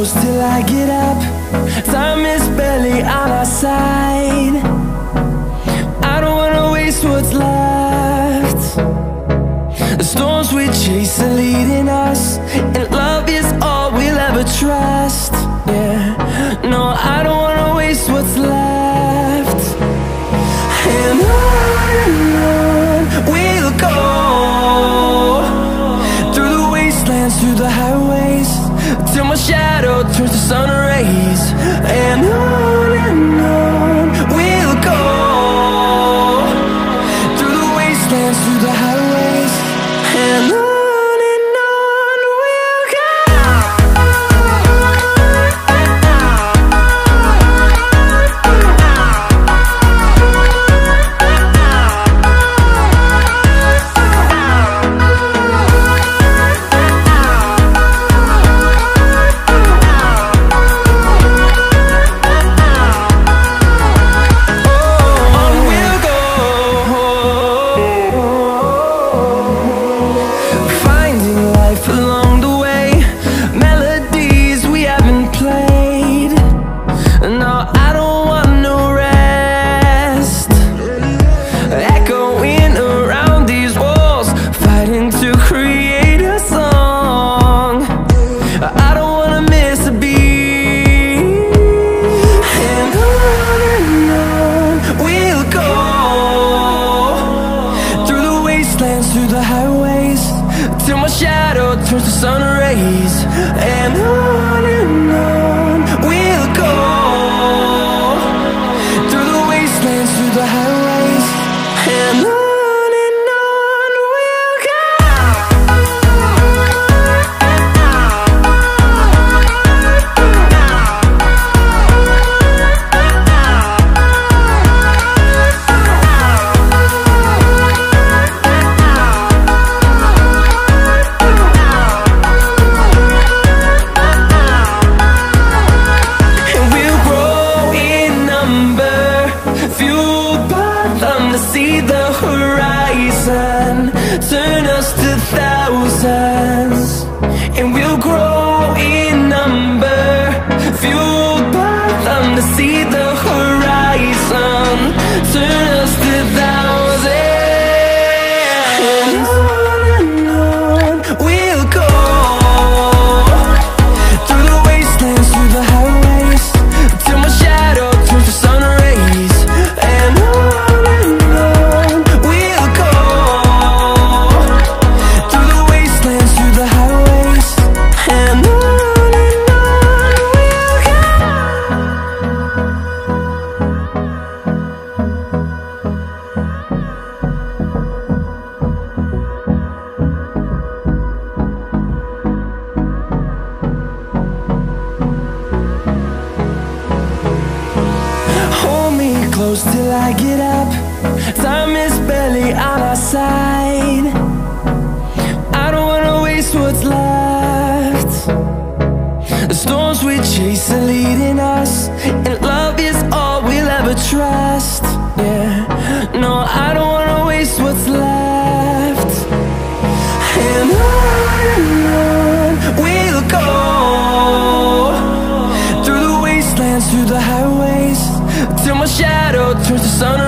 close till I get up. Time is barely on our side. I don't wanna waste what's left. The storms we chase are leading us, and love is all we'll ever trust. Yeah, no, I don't wanna waste what's left. And on we'll go, through the wastelands, through the highways, till my shadow turns to sun rays. And on we'll go, through the wastelands, through the highways, and on we'll go. Through the highways, till my shadow turns to sun rays. And on we'll go, through the wastelands, through the highways, and on we'll go. See the horizon, turn us to thousands, and we'll grow in number, fueled by them. To see the horizon, turn us to thousands, and on we'll go, through the wastelands, through the highways, till my shadow turns to sun rays. And close till I get up. Time is barely on our side. I don't wanna waste what's left. The storms we chase are leading us, and love is all we'll ever trust. Yeah, no, I don't wanna waste what's left. And on we'll go, through the wastelands, through the highways, till my shadow turns to sun